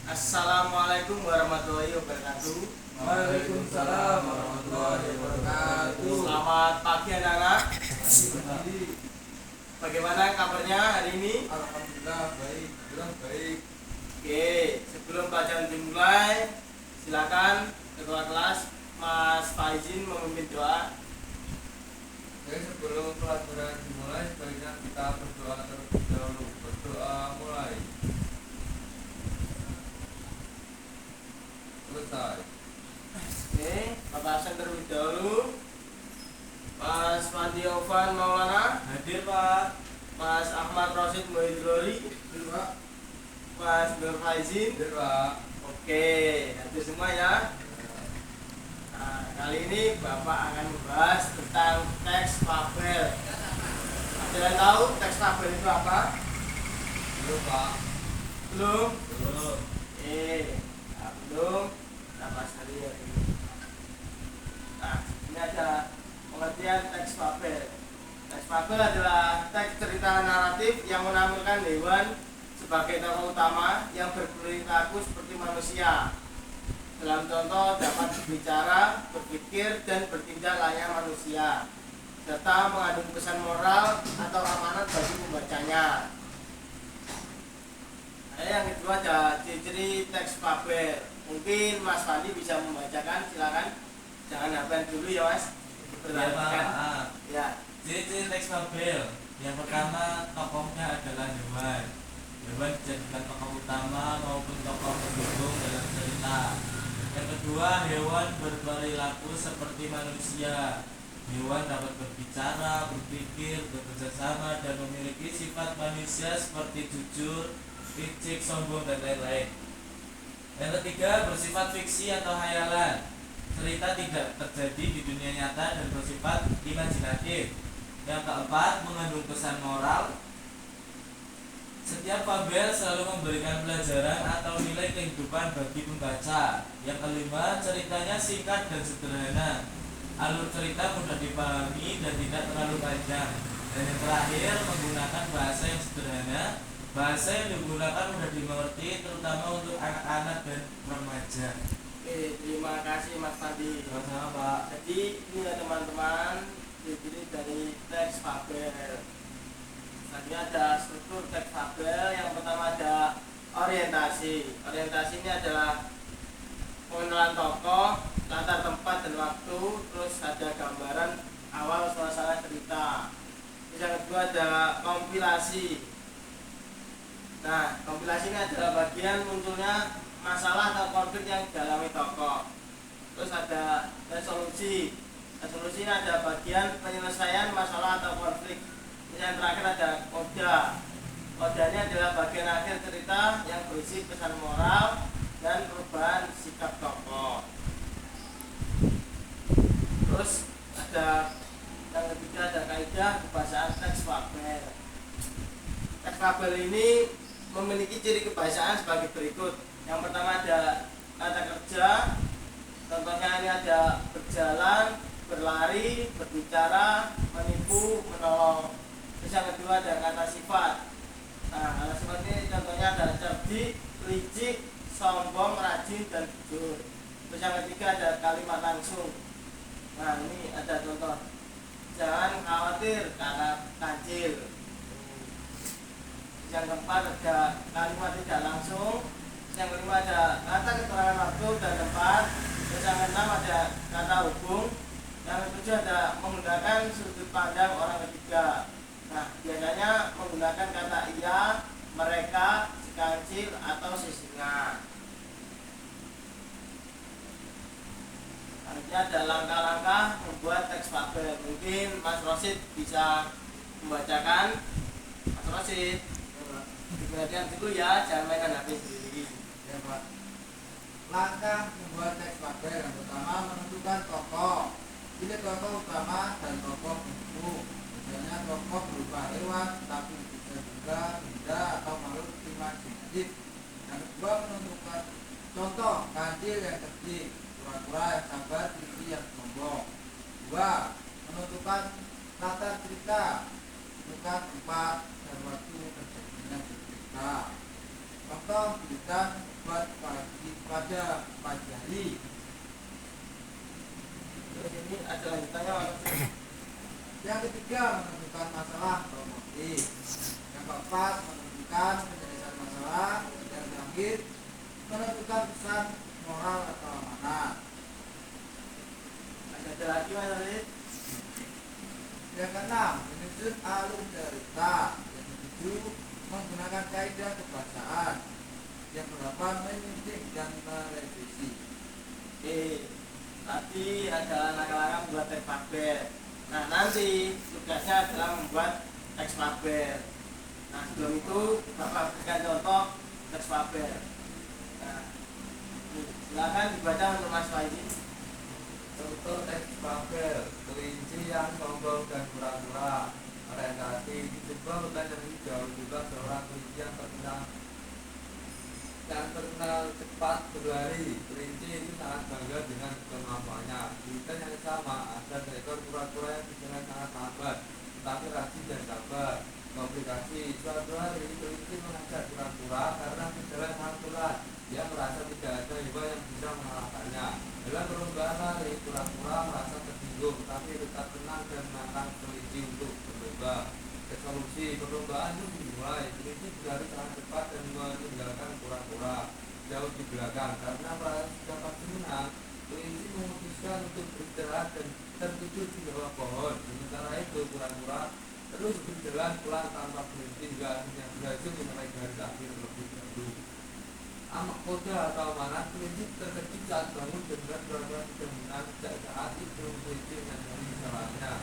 Assalamualaikum warahmatullahi wabarakatuh. Waalaikumsalam warahmatullahi wabarakatuh. Selamat pagi anak-anak. Bagaimana kabarnya hari ini? Alhamdulillah baik, bilang baik. Oke, sebelum pelajaran dimulai, silakan ketua kelas Mas Faizin memimpin doa. Jadi sebelum pelajaran dimulai, sebaiknya kita berdoa terlebih dahulu. Berdoa mulai. Selesai. Oke, Bapak absen terlebih dahulu. Mas Fandi Ovan Maulana Hadir Pak. Mas Ahmad Rosid Mohidrori, Hadir Pak. Mas Nur Faizin. Hadir Pak. Oke, hadir semua ya. Nah, kali ini Bapak akan membahas tentang teks fabel. Ada yang tahu teks fabel itu apa? Belum Pak. Belum? Belum. Belum. Kita bahas hari ini. Nah, ini ada pengertian teks fabel. Teks fabel adalah teks cerita naratif yang menampilkan hewan sebagai tokoh utama yang berperilaku seperti manusia. Dalam contoh dapat berbicara, berpikir, dan bertindak layaknya manusia, serta mengandung pesan moral atau amanat bagi pembacanya. Yang kedua ada ciri-ciri teks fabel. Mungkin Mas Fandi bisa membacakan, silakan. Jangan hafal dulu ya Mas. Diperhatikan. Ya. Ciri-ciri teks fabel. Yang pertama, tokohnya adalah hewan. Hewan dijadikan tokoh utama maupun tokoh pendukung dalam cerita. Yang kedua, hewan berperilaku seperti manusia. Hewan dapat berbicara, berpikir, bekerja sama, dan memiliki sifat manusia seperti jujur, licik, sombong, dan lain-lain. Yang ketiga, bersifat fiksi atau hayalan. Cerita tidak terjadi di dunia nyata dan bersifat imajinatif. Yang keempat, mengandung pesan moral. Setiap fabel selalu memberikan pelajaran atau nilai kehidupan bagi pembaca. Yang kelima, ceritanya singkat dan sederhana. Alur cerita mudah dipahami dan tidak terlalu panjang. Dan yang terakhir, menggunakan bahasa yang sederhana. Bahasa yang digunakan mudah dimengerti, terutama untuk anak-anak dan remaja. Oke, terima kasih Mas Fandi. Sama-sama Pak. Jadi ini ya teman-teman, ciri-ciri dari teks fabel. Tadi ada struktur teks fabel. Yang pertama ada orientasi. Orientasi ini adalah pengenalan tokoh, latar tempat dan waktu, terus ada gambaran awal suasana cerita. Terus yang kedua ada kompilasi. Nah, kompilasi ini adalah bagian munculnya masalah atau konflik yang dialami tokoh. Terus ada resolusi. Resolusi ini ada bagian penyelesaian masalah atau konflik. Yang terakhir ada koda. Koda ini adalah bagian akhir cerita yang berisi pesan moral dan perubahan sikap tokoh. Terus ada yang ketiga ada kaidah kebahasaan teks fabel. Teks fabel ini memiliki ciri kebahasaan sebagai berikut. Yang pertama ada kata kerja. Contohnya ini ada berjalan, berlari, berbicara, menipu, menolong. Terus yang kedua ada kata sifat. Nah, kata sifat ini contohnya ada cerdik, licik, sombong, rajin, dan jujur. Terus yang ketiga ada kalimat langsung. Nah, ini ada contoh. Jangan khawatir karena kancil. Yang keempat ada kalimat tidak langsung. Yang kelima ada kata keterangan waktu dan tempat. Terus yang keenam ada kata hubung. Yang ketujuh ada menggunakan sudut pandang orang ketiga. Nah, biasanya menggunakan kata ia, mereka, si kancil, atau si singa. Selanjutnya ada langkah-langkah membuat teks fabel. Mungkin Mas Rosid bisa membacakan. Mas Rosid, diperhatikan dulu ya, jangan mainan HP sendiri. Ya Pak. Langkah membuat teks fabel. Yang pertama, menentukan tokoh. Pilih tokoh utama dan tokoh pendukung. Biasanya tokoh berupa hewan, tapi bisa juga benda atau makhluk imajinatif. Yang kedua, menentukan contoh kancil yang cerdik, pura-pura yang sabar, tinggi yang sombong. Dua, menentukan latar cerita, bukan tempat dan waktu terjadinya cerita. contoh tulisan buat pada pagi hari. Terus ini ada lanjutannya maksudnya. Yang ketiga, menentukan masalah atau motif. Yang keempat, menentukan penyelesaian masalah. Yang terakhir, menentukan pesan moral atau amanat. Ada lagi Mas Arif? Yang keenam, menyusun alur cerita. Yang ketujuh, menggunakan kaidah kebahasaan. Yang kedelapan, menyidik dan merevisi. Oke, tadi adalah langkah-langkah membuat teks fabel. Nah, nanti tugasnya adalah membuat teks fabel. Nah, sebelum itu Bapak berikan contoh teks fabel. Nah, silakan dibaca untuk Mas Faizi. Contoh teks fabel, kelinci yang sombong dan pura-pura. Orientasi di sebuah hutan yang hijau juga seorang kelinci yang terkenal cepat berlari. Kelinci itu sangat bangga dengan kemampuannya. Di hutan yang sama ada seekor kura-kura yang dikenal sangat lambat, tetapi rajin dan sabar. Komplikasi, suatu hari kelinci mengajak kura-kura karena berjalan sangat pelan. Dia merasa tidak ada hewan yang bisa mengalahkannya. Dalam perlombaan lari, kura-kura merasa tersinggung, tapi tetap tenang dan menantang kelinci untuk berlomba. Resolusi perlombaan itu dimulai. Kelinci berlari sangat cepat dan meninggalkan kura-kura jauh di belakang. Karena merasa sudah pasti menang, kelinci memutuskan untuk beristirahat dan tertidur di bawah pohon. Sementara itu, kura-kura terus berjalan pelan tanpa berhenti hingga akhirnya berhasil mencapai garis akhir lebih dahulu. Amak koda atau mana, kelinci terkejut saat bangun dan berat kura-kura sudah menang. Sejak saat itu, kelinci menyadari kesalahannya.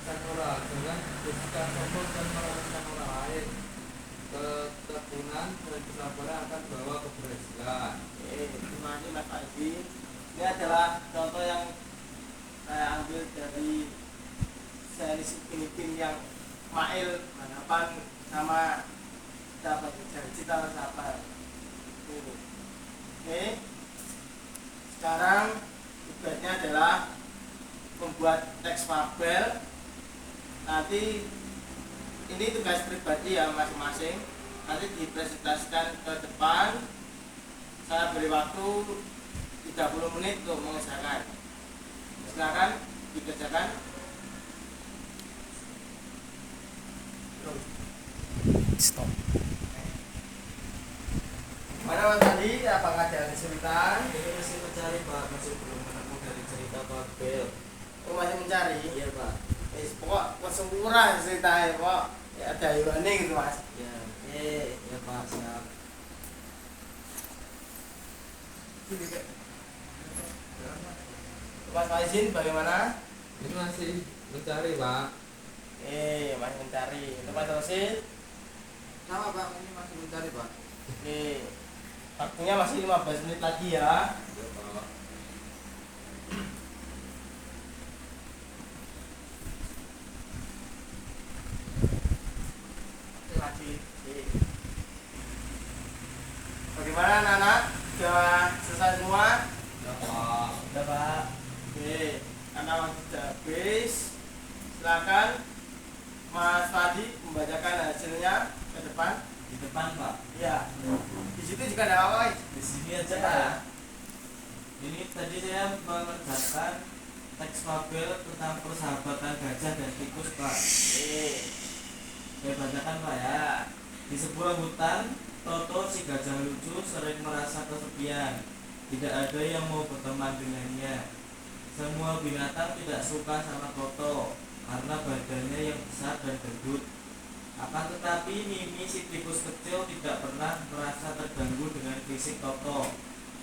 Pesan moral, jangan bersikap sombong dan meremehkan orang lain. Ketekunan dan kesabaran akan bawa keberhasilan. Terima kasih Mas Faizi. Ini adalah contoh yang saya ambil dari seri Filipin yang Mail Hanapan sama dapat cita sabar. Oke. Sekarang tugasnya adalah membuat teks fabel. Nanti ini tugas pribadi ya masing-masing. Nanti dipresentasikan ke depan. Saya beri waktu 30 menit untuk mengerjakan. Silakan dikerjakan. Stop. Mana Mas tadi? Apakah ada kesulitan? Ini masih mencari Pak, masih belum menemu dari cerita fabel. Oh, masih mencari? Iya Pak. Pokok kesemuran ceritanya Pak. Ya ada hewannya gitu Mas. Ya, Oke. ya Pak, siap. Mas Faizin bagaimana? Ini masih mencari, Pak. Masih mencari. Untuk Mas Rosid? Sama Pak, ini masih mencari Pak. Oke. Waktunya masih 15 menit lagi ya. Ya, Pak. Lagi. Oke. Bagaimana anak-anak? Sudah selesai semua? Ya, Pak. Sudah Pak. Oke. Karena waktu sudah habis, silakan Mas Fadi membacakan hasilnya ke depan. Di depan Pak. Iya. Di situ juga ada apa? Di sini aja Ya. Pak ya. Ini tadi saya mengerjakan teks fabel tentang persahabatan gajah dan tikus Pak. Saya bacakan Pak ya. Di sebuah hutan, Toto si gajah lucu sering merasa kesepian. Tidak ada yang mau berteman dengannya. Semua binatang tidak suka sama Toto karena badannya yang besar dan gendut. Akan tetapi Mimi si tikus kecil tidak pernah merasa terganggu dengan fisik Toto.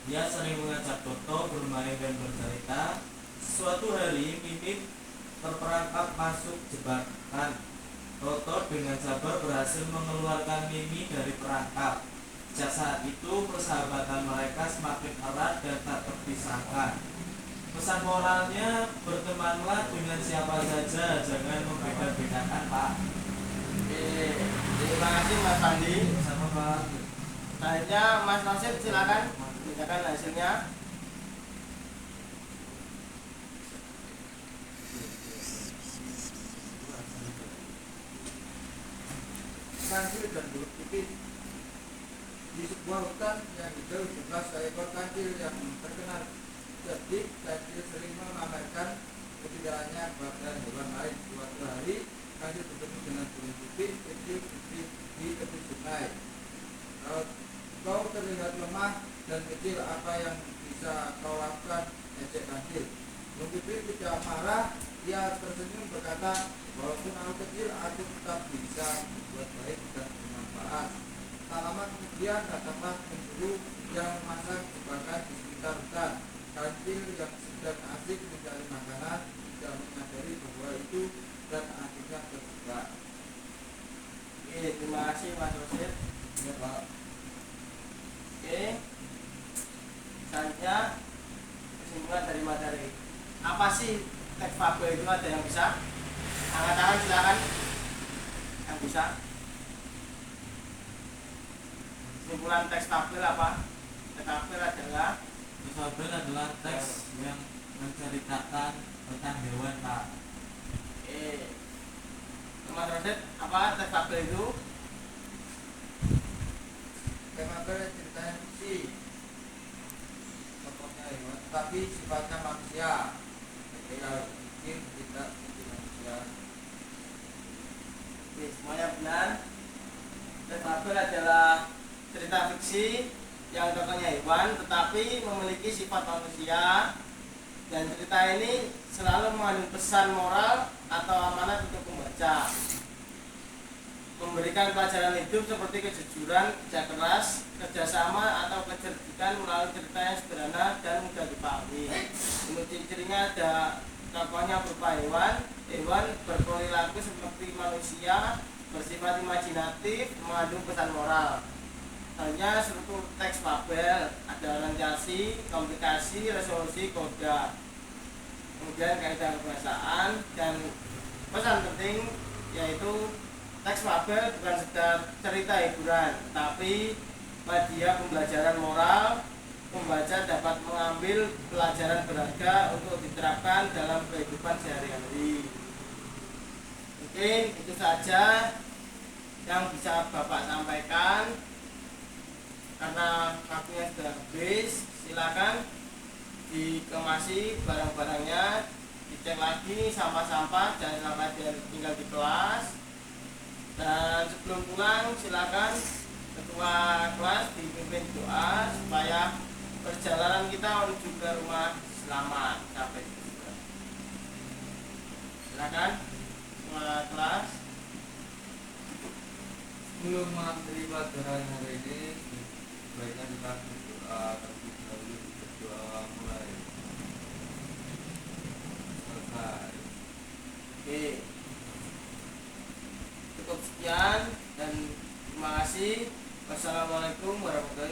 Dia sering mengajak Toto bermain dan bercerita. Suatu hari Mimi terperangkap masuk jebakan. Toto dengan sabar berhasil mengeluarkan Mimi dari perangkap. Sejak saat itu persahabatan mereka semakin erat dan tak terpisahkan. Pesan moralnya, bertemanlah dengan siapa saja, jangan membeda-bedakan Pak. Terima kasih Mas Fandi. Sama Pak. Selanjutnya Mas Rosid silakan bacakan hasilnya. Kancil dan bulu tipis. Di sebuah hutan yang hijau jumlah seekor kancil yang terkenal cerdik. Kancil sering memamerkan kepidaannya kepada hewan lain. Suatu hari kancil bertemu dengan burung pipit kecil di tepi sungai. Kau terlihat lemah dan kecil, apa yang bisa kau lakukan? Ejek kancil. Burung pipit tidak marah, ia tersenyum berkata, walaupun aku kecil, aku tetap bisa berbuat baik dan bermanfaat. Tak lama kemudian datanglah pemburu yang memasang jebakan di sekitar hutan. Kancil yang sedang asik mencari makanan tidak menyadari bahwa itu dan akhirnya terjebak. Oke, terima kasih Mas Rosid. Ya Pak. Oke, selanjutnya kesimpulan dari materi. Apa sih teks fabel itu? Ada yang bisa angkat tangan, silakan. Yang bisa. Kesimpulan teks fabel apa? Teks fabel adalah Fabel adalah teks yang menceritakan tentang hewan, Pak. Oke, Mas Rosid, apa teks fabel itu? Fabel ceritanya fiksi, tokohnya hewan, tapi sifatnya manusia. Ketika mungkin tidak seperti manusia. Oke, semuanya benar. Teks fabel adalah cerita fiksi yang tokohnya hewan tetapi memiliki sifat manusia, dan cerita ini selalu mengandung pesan moral atau amanat untuk pembaca, memberikan pelajaran hidup seperti kejujuran, kerja keras, kerjasama, atau kecerdikan melalui cerita yang sederhana dan mudah dipahami. Untuk ciri-cirinya ada tokohnya berupa hewan berperilaku seperti manusia, bersifat imajinatif, mengandung pesan moral. Hanya struktur teks fabel, ada orientasi, komplikasi, resolusi, koda, kemudian kaidah kebahasaan, dan pesan penting yaitu teks fabel bukan sekedar cerita hiburan, tapi media pembelajaran moral. Pembaca dapat mengambil pelajaran berharga untuk diterapkan dalam kehidupan sehari-hari. Mungkin itu saja yang bisa Bapak sampaikan. Karena waktunya sudah habis, silakan dikemasi barang-barangnya, dicek lagi sampah-sampah, jangan sampai tinggal di kelas. Dan sebelum pulang, silakan ketua kelas dipimpin doa supaya perjalanan kita menuju ke rumah selamat sampai tujuan. Silakan ketua kelas. Sebelum mengakhiri pelajaran hari ini, baiknya kita berdoa terlebih dahulu. Berdoa mulai selesai. Oke, cukup sekian dan terima kasih. Wassalamualaikum warahmatullahi wabarakatuh.